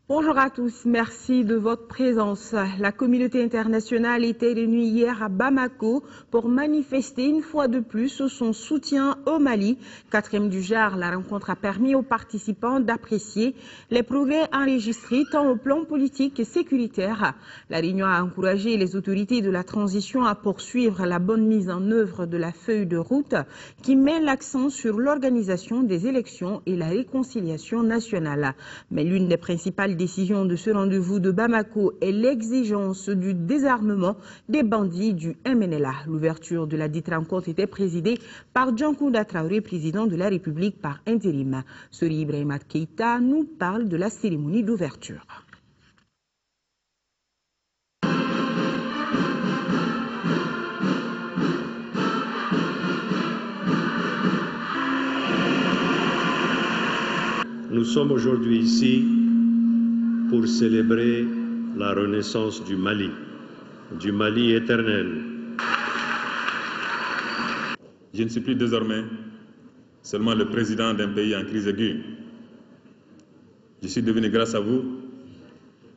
Bonjour à tous, merci de votre présence. La communauté internationale était réunie hier à Bamako pour manifester une fois de plus son soutien au Mali. Quatrième du genre, la rencontre a permis aux participants d'apprécier les progrès enregistrés tant au plan politique que sécuritaire. La réunion a encouragé les autorités de la transition à poursuivre la bonne mise en œuvre de la feuille de route qui met l'accent sur l'organisation des élections et la réconciliation nationale. Mais l'une des principales décision de ce rendez-vous de Bamako est l'exigence du désarmement des bandits du MNLA. L'ouverture de la dite rencontre était présidée par Djankounda Traoré, président de la République par intérim. Sori Ibrahima Keïta nous parle de la cérémonie d'ouverture. Nous sommes aujourd'hui ici pour célébrer la renaissance du Mali éternel. Je ne suis plus désormais seulement le président d'un pays en crise aiguë. Je suis devenu, grâce à vous,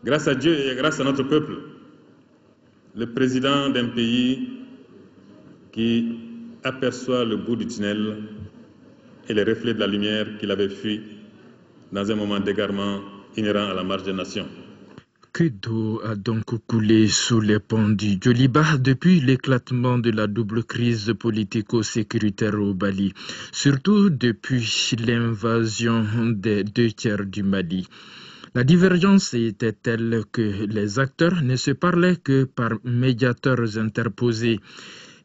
grâce à Dieu et grâce à notre peuple, le président d'un pays qui aperçoit le bout du tunnel et les reflets de la lumière qu'il avait fui dans un moment d'égarement inhérent à la marche des nations. Que d'eau a donc coulé sous les ponts du Djoliba depuis l'éclatement de la double crise politico-sécuritaire au Mali, surtout depuis l'invasion des 2/3 du Mali. La divergence était telle que les acteurs ne se parlaient que par médiateurs interposés.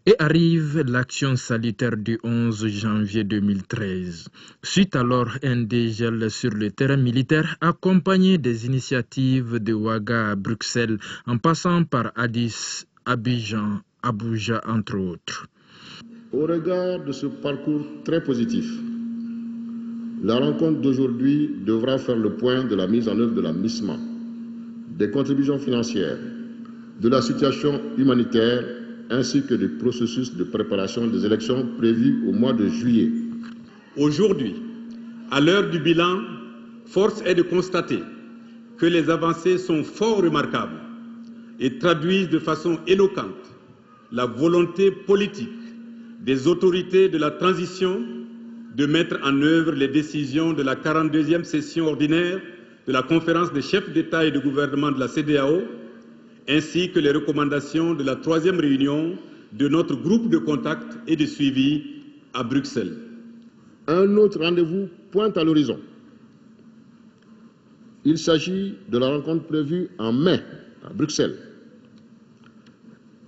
Et arrive l'action salutaire du 11 janvier 2013. Suite alors un dégel sur le terrain militaire accompagné des initiatives de Ouaga à Bruxelles en passant par Addis, Abidjan, Abuja entre autres. Au regard de ce parcours très positif, la rencontre d'aujourd'hui devra faire le point de la mise en œuvre de la MISMA, des contributions financières, de la situation humanitaire ainsi que du processus de préparation des élections prévues au mois de juillet. Aujourd'hui, à l'heure du bilan, force est de constater que les avancées sont fort remarquables et traduisent de façon éloquente la volonté politique des autorités de la transition de mettre en œuvre les décisions de la 42e session ordinaire de la conférence des chefs d'État et de gouvernement de la CEDEAO, ainsi que les recommandations de la 3e réunion de notre groupe de contact et de suivi à Bruxelles. Un autre rendez-vous pointe à l'horizon. Il s'agit de la rencontre prévue en mai à Bruxelles.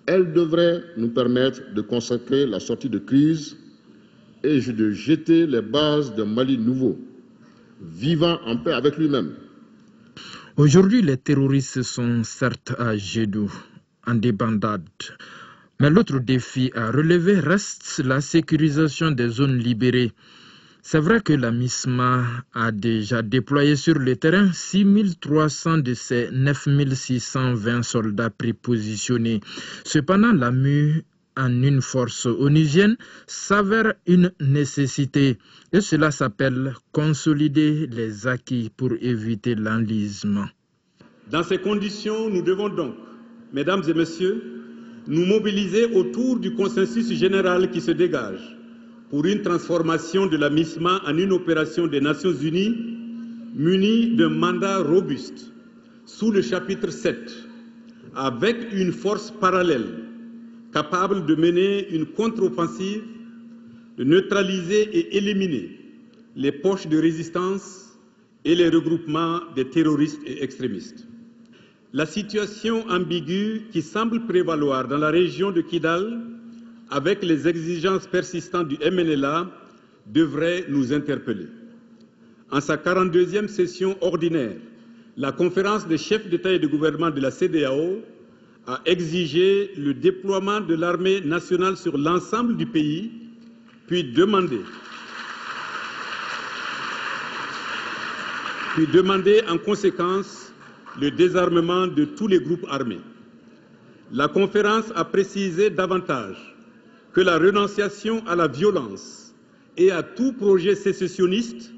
Elle devrait nous permettre de consacrer la sortie de crise et de jeter les bases d'un Mali nouveau, vivant en paix avec lui-même. Aujourd'hui, les terroristes sont certes à genoux, en débandade. Mais l'autre défi à relever reste la sécurisation des zones libérées. C'est vrai que la MISMA a déjà déployé sur le terrain 6300 de ses 9620 soldats prépositionnés. Cependant, la mue en une force onusienne s'avère une nécessité et cela s'appelle consolider les acquis pour éviter l'enlisement. Dans ces conditions, nous devons donc, mesdames et messieurs, nous mobiliser autour du consensus général qui se dégage pour une transformation de la MISMA en une opération des Nations Unies munie d'un mandat robuste sous le chapitre 7 avec une force parallèle capable de mener une contre-offensive, de neutraliser et éliminer les poches de résistance et les regroupements des terroristes et extrémistes. La situation ambiguë qui semble prévaloir dans la région de Kidal, avec les exigences persistantes du MNLA, devrait nous interpeller. En sa 42e session ordinaire, la conférence des chefs d'État et de gouvernement de la CEDEAO a exigé le déploiement de l'armée nationale sur l'ensemble du pays, puis demandé en conséquence le désarmement de tous les groupes armés. La conférence a précisé davantage que la renonciation à la violence et à tout projet sécessionniste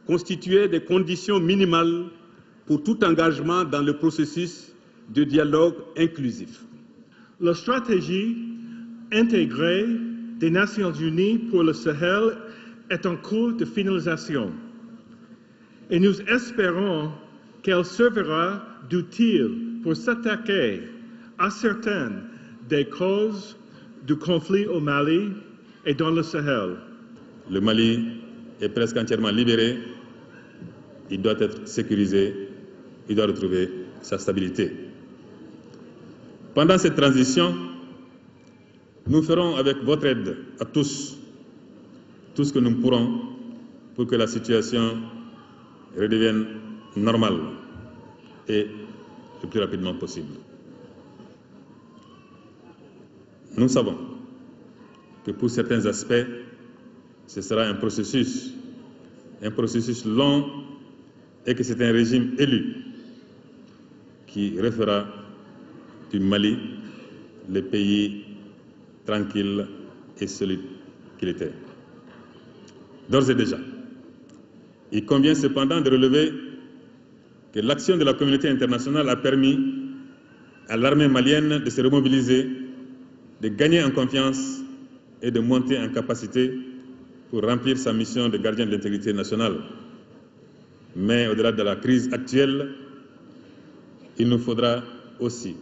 constituait des conditions minimales pour tout engagement dans le processus de dialogue inclusif. La stratégie intégrée des Nations Unies pour le Sahel est en cours de finalisation et nous espérons qu'elle servira d'utile pour s'attaquer à certaines des causes du conflit au Mali et dans le Sahel. Le Mali est presque entièrement libéré, il doit être sécurisé, il doit retrouver sa stabilité. Pendant cette transition, nous ferons avec votre aide à tous, tout ce que nous pourrons pour que la situation redevienne normale et le plus rapidement possible. Nous savons que pour certains aspects, ce sera un processus long et que c'est un régime élu qui refera du Mali le pays tranquille et solide qu'il était. D'ores et déjà, il convient cependant de relever que l'action de la communauté internationale a permis à l'armée malienne de se remobiliser, de gagner en confiance et de monter en capacité pour remplir sa mission de gardien de l'intégrité nationale. Mais au-delà de la crise actuelle, il nous faudra aussi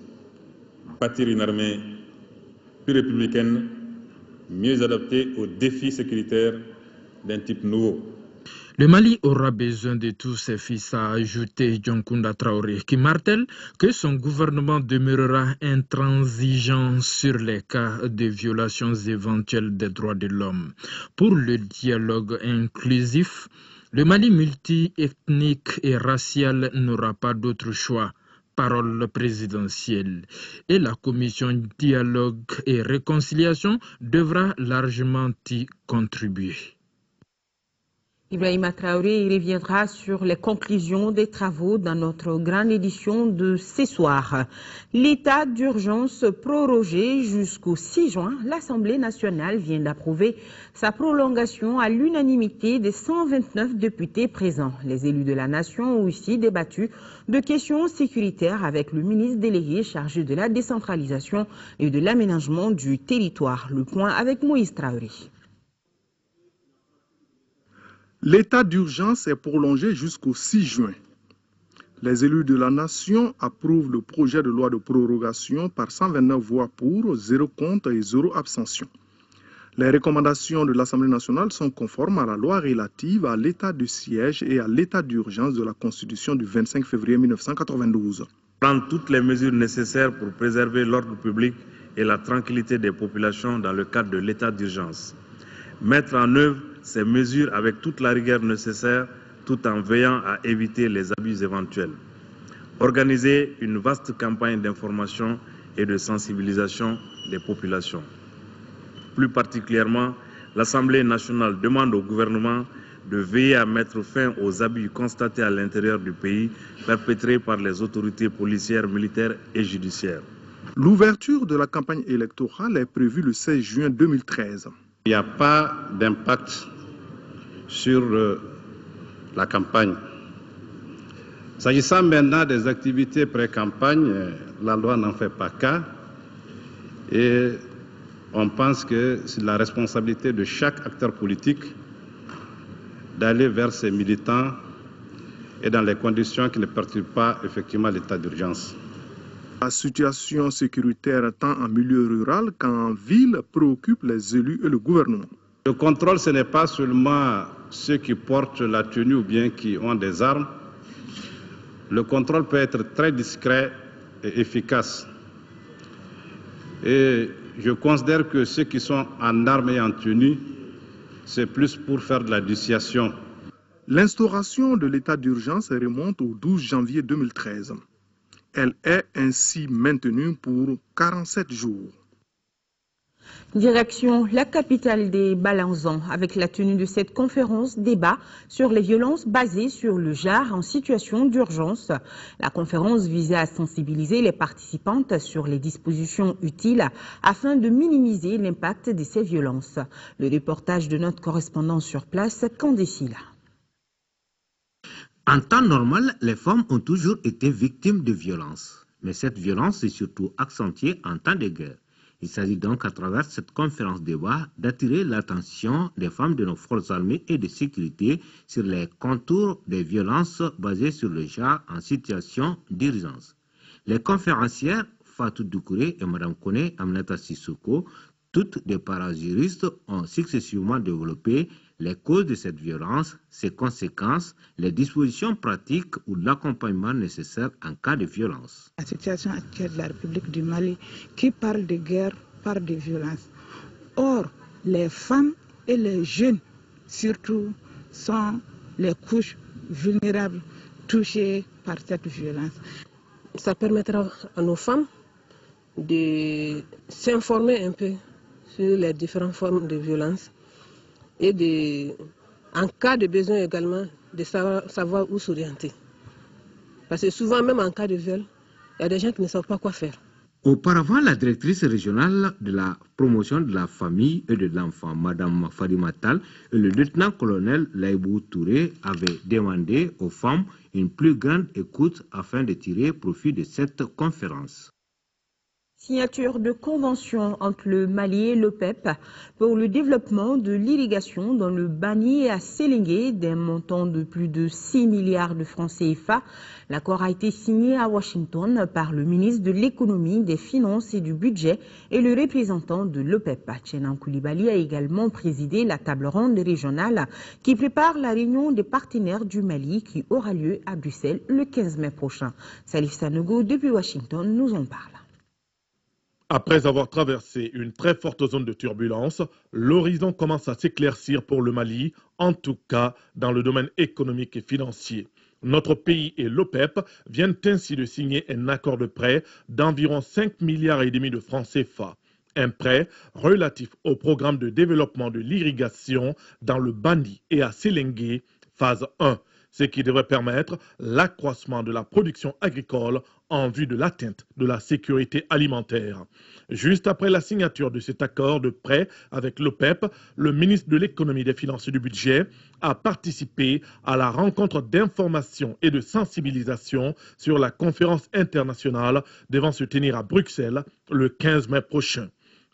bâtir une armée plus républicaine, mieux adaptée aux défis sécuritaires d'un type nouveau. Le Mali aura besoin de tous ses fils, a ajouté Dioncounda Traoré, qui martèle que son gouvernement demeurera intransigeant sur les cas de violations éventuelles des droits de l'homme. Pour le dialogue inclusif, le Mali multi-ethnique et racial n'aura pas d'autre choix. Parole présidentielle. Et la commission dialogue et réconciliation devra largement y contribuer. Ibrahima Traoré reviendra sur les conclusions des travaux dans notre grande édition de ce soir. L'état d'urgence prorogé jusqu'au 6 juin, l'Assemblée nationale vient d'approuver sa prolongation à l'unanimité des 129 députés présents. Les élus de la nation ont aussi débattu de questions sécuritaires avec le ministre délégué chargé de la décentralisation et de l'aménagement du territoire. Le point avec Moïse Traoré. L'état d'urgence est prolongé jusqu'au 6 juin. Les élus de la nation approuvent le projet de loi de prorogation par 129 voix pour, 0 contre et 0 abstention. Les recommandations de l'Assemblée nationale sont conformes à la loi relative à l'état de siège et à l'état d'urgence de la Constitution du 25 février 1992. Prendre toutes les mesures nécessaires pour préserver l'ordre public et la tranquillité des populations dans le cadre de l'état d'urgence. Mettre en œuvre ces mesures avec toute la rigueur nécessaire tout en veillant à éviter les abus éventuels. Organiser une vaste campagne d'information et de sensibilisation des populations. Plus particulièrement, l'Assemblée nationale demande au gouvernement de veiller à mettre fin aux abus constatés à l'intérieur du pays perpétrés par les autorités policières, militaires et judiciaires. L'ouverture de la campagne électorale est prévue le 16 juin 2013. Il n'y a pas d'impact sur la campagne. S'agissant maintenant des activités pré-campagne, la loi n'en fait pas cas et on pense que c'est la responsabilité de chaque acteur politique d'aller vers ses militants et dans les conditions qui ne perturbent pas effectivement l'état d'urgence. La situation sécuritaire tant en milieu rural qu'en ville préoccupe les élus et le gouvernement. Le contrôle, ce n'est pas seulement ceux qui portent la tenue ou bien qui ont des armes. Le contrôle peut être très discret et efficace. Et je considère que ceux qui sont en armes et en tenue, c'est plus pour faire de la dissuasion. L'instauration de l'état d'urgence remonte au 12 janvier 2013. Elle est ainsi maintenue pour 47 jours. Direction la capitale des Balanzans avec la tenue de cette conférence débat sur les violences basées sur le genre en situation d'urgence. La conférence visait à sensibiliser les participantes sur les dispositions utiles afin de minimiser l'impact de ces violences. Le reportage de notre correspondant sur place, Candécila. En temps normal, les femmes ont toujours été victimes de violences. Mais cette violence est surtout accentuée en temps de guerre. Il s'agit donc à travers cette conférence débat d'attirer l'attention des femmes de nos forces armées et de sécurité sur les contours des violences basées sur le genre en situation d'urgence. Les conférencières Fatou Doucouré et Mme Kone Aminata Sissoko, toutes des parajuristes, ont successivement développé les causes de cette violence, ses conséquences, les dispositions pratiques ou l'accompagnement nécessaire en cas de violence. La situation actuelle de la République du Mali, qui parle de guerre, parle de violence. Or, les femmes et les jeunes, surtout, sont les couches vulnérables touchées par cette violence. Ça permettra à nos femmes de s'informer un peu sur les différentes formes de violence et en cas de besoin également de savoir où s'orienter. Parce que souvent, même en cas de viol, il y a des gens qui ne savent pas quoi faire. Auparavant, la directrice régionale de la promotion de la famille et de l'enfant, Mme Fadima Tal, et le lieutenant-colonel Laïbou Touré avaient demandé aux femmes une plus grande écoute afin de tirer profit de cette conférence. Signature de convention entre le Mali et l'OPEP pour le développement de l'irrigation dans le Bani et à Sélégué d'un montant de plus de 6 milliards de francs CFA. L'accord a été signé à Washington par le ministre de l'économie, des finances et du budget et le représentant de l'OPEP. Tchenan Koulibaly a également présidé la table ronde régionale qui prépare la réunion des partenaires du Mali qui aura lieu à Bruxelles le 15 mai prochain. Salif Sanogo depuis Washington nous en parle. Après avoir traversé une très forte zone de turbulence, l'horizon commence à s'éclaircir pour le Mali, en tout cas dans le domaine économique et financier. Notre pays et l'OPEP viennent ainsi de signer un accord de prêt d'environ 5,5 milliards de francs CFA. Un prêt relatif au programme de développement de l'irrigation dans le Bani et à Sélégué, phase 1. Ce qui devrait permettre l'accroissement de la production agricole en vue de l'atteinte de la sécurité alimentaire. Juste après la signature de cet accord de prêt avec l'OPEP, le ministre de l'économie, des finances et du budget a participé à la rencontre d'information et de sensibilisation sur la conférence internationale devant se tenir à Bruxelles le 15 mai prochain.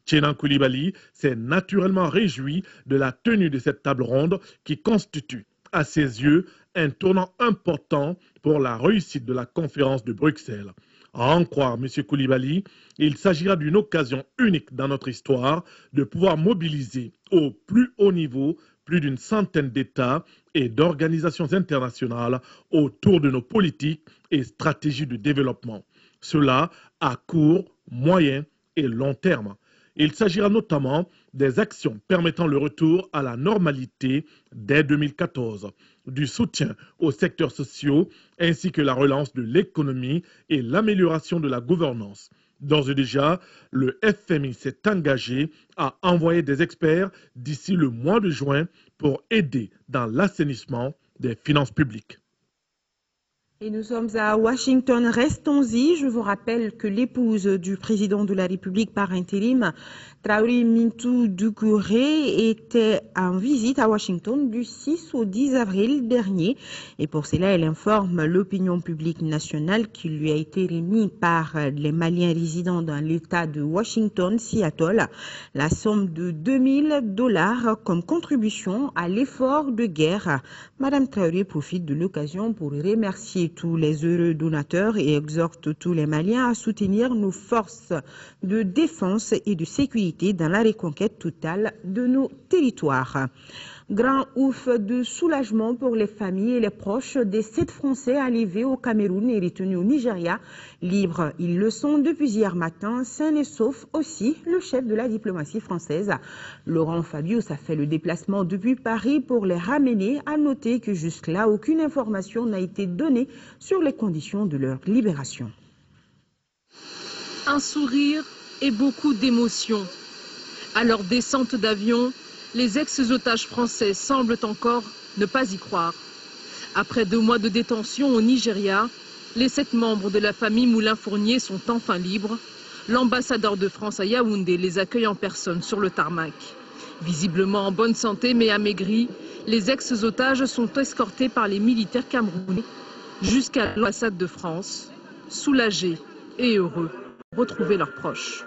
Tchenan Koulibaly s'est naturellement réjoui de la tenue de cette table ronde qui constitue, à ses yeux, un tournant important pour la réussite de la conférence de Bruxelles. À en croire M. Koulibaly, il s'agira d'une occasion unique dans notre histoire de pouvoir mobiliser au plus haut niveau plus d'une centaine d'États et d'organisations internationales autour de nos politiques et stratégies de développement. Cela à court, moyen et long terme. Il s'agira notamment des actions permettant le retour à la normalité dès 2014, du soutien aux secteurs sociaux ainsi que la relance de l'économie et l'amélioration de la gouvernance. D'ores et déjà, le FMI s'est engagé à envoyer des experts d'ici le mois de juin pour aider dans l'assainissement des finances publiques. Et nous sommes à Washington, restons-y. Je vous rappelle que l'épouse du président de la République par intérim, Traoré Mintou Doucouré, était en visite à Washington du 6 au 10 avril dernier. Et pour cela, elle informe l'opinion publique nationale qui lui a été remis par les Maliens résidant dans l'État de Washington, Seattle, la somme de $2000 comme contribution à l'effort de guerre. Madame Traoré profite de l'occasion pour remercier tous les heureux donateurs et exhorte tous les Maliens à soutenir nos forces de défense et de sécurité dans la reconquête totale de nos territoires. Grand ouf de soulagement pour les familles et les proches des 7 Français arrivés au Cameroun et retenus au Nigeria. Libres, ils le sont depuis hier matin, sains et saufs aussi le chef de la diplomatie française. Laurent Fabius a fait le déplacement depuis Paris pour les ramener. À noter que jusque-là, aucune information n'a été donnée sur les conditions de leur libération. Un sourire et beaucoup d'émotions. À leur descente d'avion, les ex-otages français semblent encore ne pas y croire. Après 2 mois de détention au Nigeria, les 7 membres de la famille Moulin-Fournier sont enfin libres. L'ambassadeur de France à Yaoundé les accueille en personne sur le tarmac. Visiblement en bonne santé mais amaigris, les ex-otages sont escortés par les militaires camerounais jusqu'à l'ambassade de France, soulagés et heureux de retrouver leurs proches.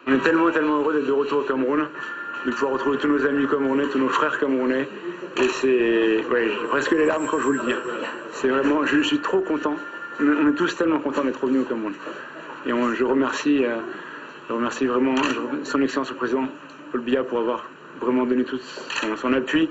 On est tellement heureux d'être de retour au Cameroun, de pouvoir retrouver tous nos amis camerounais, tous nos frères camerounais. Et c'est... Ouais, j'ai presque les larmes quand je vous le dis. C'est vraiment... Je suis trop content. On est tous tellement contents d'être revenus au Cameroun. Et je remercie vraiment son Excellence le Président Paul Biya pour avoir vraiment donné tout son appui.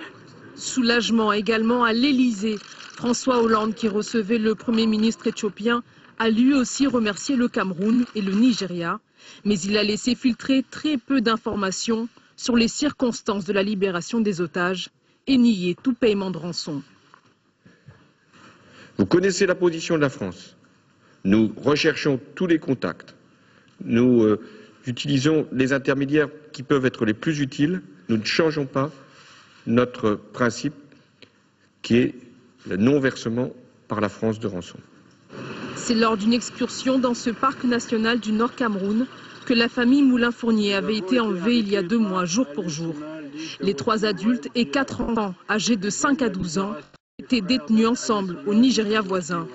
Soulagement également à l'Élysée. François Hollande, qui recevait le Premier ministre éthiopien, a lui aussi remercié le Cameroun et le Nigeria. Mais il a laissé filtrer très peu d'informations sur les circonstances de la libération des otages et nié tout paiement de rançon. Vous connaissez la position de la France. Nous recherchons tous les contacts. Nous utilisons les intermédiaires qui peuvent être les plus utiles. Nous ne changeons pas notre principe qui est le non-versement par la France de rançon. C'est lors d'une excursion dans ce parc national du Nord Cameroun que la famille Moulin-Fournier avait été enlevée il y a 2 mois, jour pour jour. Les 3 adultes et 4 enfants âgés de 5 à 12 ans étaient détenus ensemble au Nigeria voisin.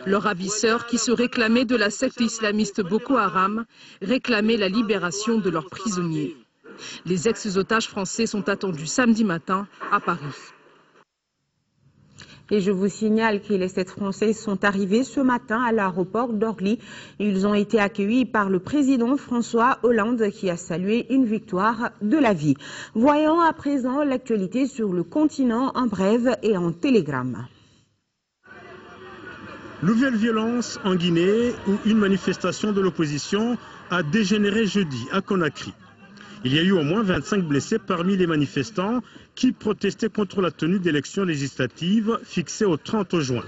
Leurs ravisseurs, qui se réclamaient de la secte islamiste Boko Haram, réclamaient la libération de leurs prisonniers. Les ex-otages français sont attendus samedi matin à Paris. Et je vous signale que les 7 Français sont arrivés ce matin à l'aéroport d'Orly. Ils ont été accueillis par le président François Hollande qui a salué une victoire de la vie. Voyons à présent l'actualité sur le continent en bref et en télégramme. Nouvelle violence en Guinée où une manifestation de l'opposition a dégénéré jeudi à Conakry. Il y a eu au moins 25 blessés parmi les manifestants qui protestaient contre la tenue d'élections législatives fixées au 30 juin.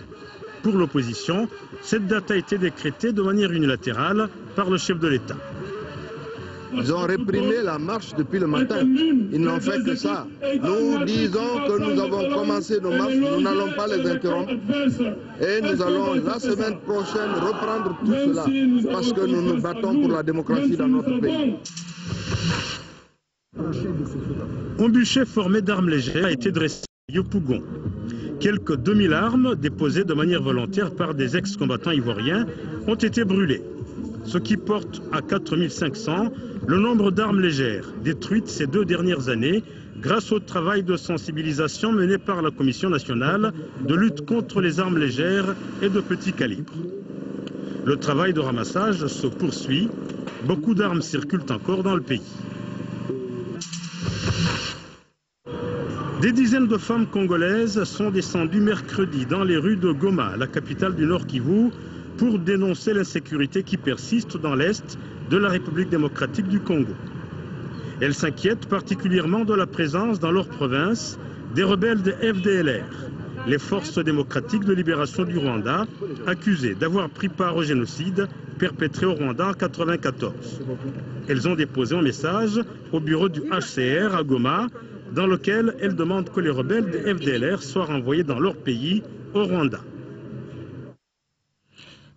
Pour l'opposition, cette date a été décrétée de manière unilatérale par le chef de l'État. Ils ont réprimé la marche depuis le matin. Ils n'ont fait que ça. Nous disons que nous avons commencé nos marches, nous n'allons pas les interrompre. Et nous allons la semaine prochaine reprendre tout cela parce que nous nous battons pour la démocratie dans notre pays. Un bûcher formé d'armes légères a été dressé à Yopougon. Quelques 2000 armes déposées de manière volontaire par des ex-combattants ivoiriens ont été brûlées, ce qui porte à 4500 le nombre d'armes légères détruites ces 2 dernières années grâce au travail de sensibilisation mené par la Commission nationale de lutte contre les armes légères et de petit calibre. Le travail de ramassage se poursuit. Beaucoup d'armes circulent encore dans le pays. Des dizaines de femmes congolaises sont descendues mercredi dans les rues de Goma, la capitale du Nord Kivu, pour dénoncer l'insécurité qui persiste dans l'Est de la République démocratique du Congo. Elles s'inquiètent particulièrement de la présence dans leur province des rebelles de FDLR, les forces démocratiques de libération du Rwanda, accusées d'avoir pris part au génocide perpétré au Rwanda en 1994. Elles ont déposé un message au bureau du HCR à Goma, dans lequel elles demandent que les rebelles de FDLR soient renvoyés dans leur pays, au Rwanda.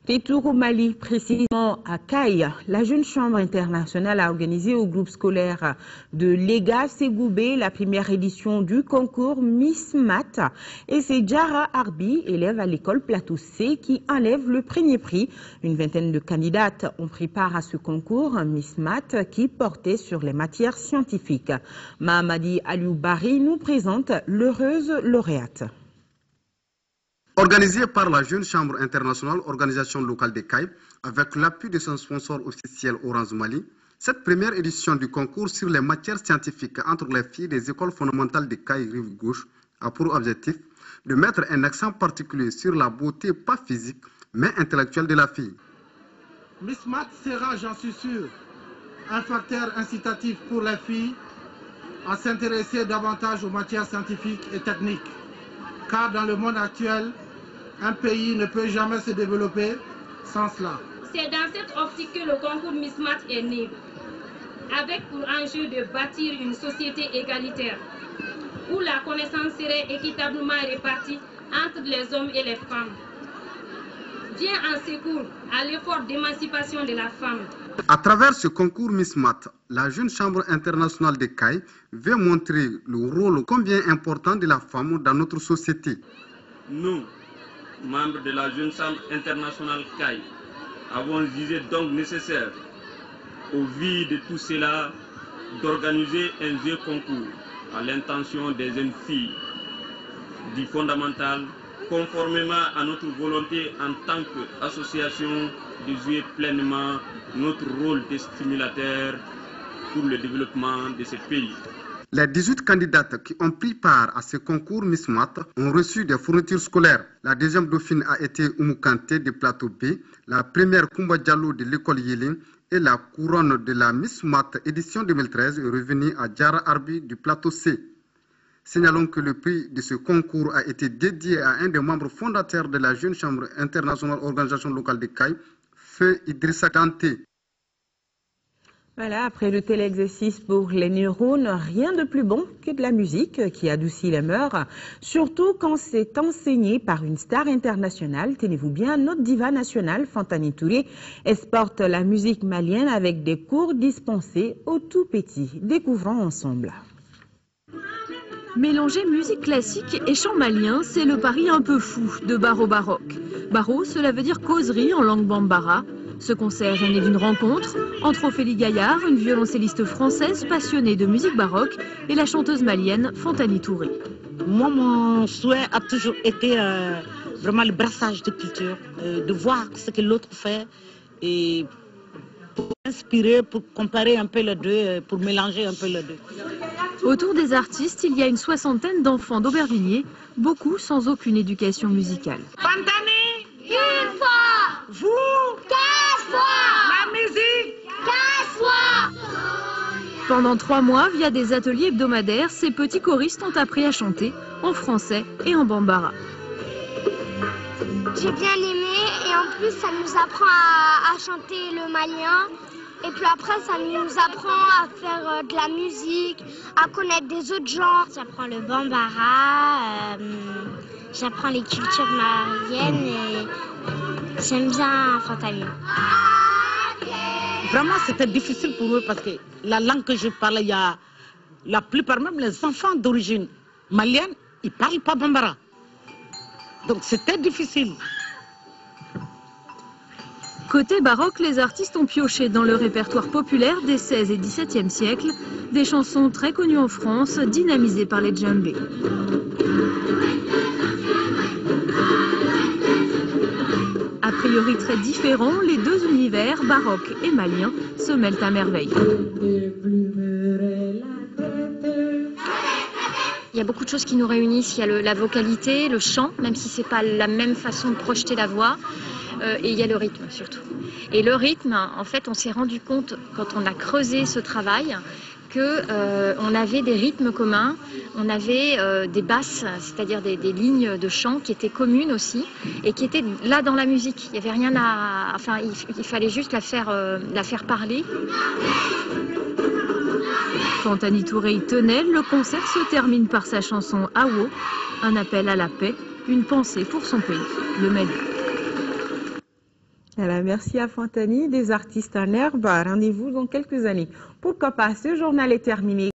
Retour au Mali, précisément à Caille. La Jeune Chambre internationale a organisé au groupe scolaire de Lega Ségoubé la première édition du concours Miss Math. Et c'est Jara Arbi, élève à l'école Plateau C, qui enlève le premier prix. Une vingtaine de candidates ont pris part à ce concours Miss Math qui portait sur les matières scientifiques. Mahamadi Alioubari nous présente l'heureuse lauréate. Organisée par la Jeune Chambre internationale, organisation locale des CAI, avec l'appui de son sponsor officiel Orange Mali, cette première édition du concours sur les matières scientifiques entre les filles des écoles fondamentales des CAI Rive Gauche a pour objectif de mettre un accent particulier sur la beauté pas physique mais intellectuelle de la fille. Miss Math sera, j'en suis sûr, un facteur incitatif pour les filles à s'intéresser davantage aux matières scientifiques et techniques. Car dans le monde actuel, un pays ne peut jamais se développer sans cela. C'est dans cette optique que le concours Miss Math est né, avec pour enjeu de bâtir une société égalitaire, où la connaissance serait équitablement répartie entre les hommes et les femmes. vient en secours à l'effort d'émancipation de la femme. À travers ce concours Miss Mat, la Jeune Chambre internationale des CAI veut montrer le rôle combien important de la femme dans notre société. Nous, membres de la Jeune Chambre internationale CAI, avons jugé donc nécessaire, au vu de tout cela, d'organiser un jeu concours à l'intention des jeunes filles du fondamental, conformément à notre volonté en tant qu'association de jouer pleinement notre rôle de stimulateur pour le développement de ce pays. Les 18 candidates qui ont pris part à ce concours Miss Mat ont reçu des fournitures scolaires. La deuxième dauphine a été Oumou Kanté de Plateau B, la première Koumba Diallo de l'école Yélin et la couronne de la Miss Mat édition 2013 est revenue à Diara Arbi du Plateau C. Signalons que le prix de ce concours a été dédié à un des membres fondateurs de la Jeune Chambre internationale organisation locale de CAI, Feu Idrissa Kanté. Voilà, après le tel exercice pour les neurones, rien de plus bon que de la musique qui adoucit les mœurs, surtout quand c'est enseigné par une star internationale. Tenez-vous bien, notre diva nationale, Fantani Touré, exporte la musique malienne avec des cours dispensés aux tout petits. Découvrons ensemble. Mélanger musique classique et chant malien, c'est le pari un peu fou de Baro Baroque. Baro, cela veut dire causerie en langue bambara. Ce concert est né d'une rencontre entre Ophélie Gaillard, une violoncelliste française passionnée de musique baroque, et la chanteuse malienne Fantani Touré. Moi, mon souhait a toujours été vraiment le brassage de culture, de voir ce que l'autre fait et pour inspirer, pour comparer un peu les deux, pour mélanger un peu les deux. Autour des artistes, il y a une soixantaine d'enfants d'Aubervilliers, beaucoup sans aucune éducation musicale. Fantani, une fois, vous, 15 fois, la musique, 15 fois. Pendant 3 mois, via des ateliers hebdomadaires, ces petits choristes ont appris à chanter en français et en bambara. J'ai bien aimé et en plus ça nous apprend à chanter le malien. Et puis après, ça nous apprend à faire de la musique, à connaître des autres gens. J'apprends le bambara, j'apprends les cultures maliennes et j'aime bien Fantani. Vraiment, c'était difficile pour eux parce que la langue que je parle, il y a la plupart, même les enfants d'origine malienne, ils ne parlent pas bambara. Donc c'était difficile. Côté baroque, les artistes ont pioché dans le répertoire populaire des 16 et 17e siècles, des chansons très connues en France, dynamisées par les djembés. A priori très différents, les deux univers, baroque et malien, se mêlent à merveille. Il y a beaucoup de choses qui nous réunissent. Il y a la vocalité, le chant, même si ce n'est pas la même façon de projeter la voix. Et il y a le rythme surtout. Et le rythme, en fait, on s'est rendu compte, quand on a creusé ce travail, qu'on avait des rythmes communs, on avait des basses, c'est-à-dire des lignes de chant qui étaient communes aussi, et qui étaient là dans la musique. Il n'y avait rien à... Enfin, il fallait juste la faire parler. Fantani Touré y tenait, le concert se termine par sa chanson Awo, un appel à la paix, une pensée pour son pays, le Mali. Voilà, merci à Fantani, des artistes en herbe. Rendez-vous dans quelques années. Pourquoi pas, ce journal est terminé.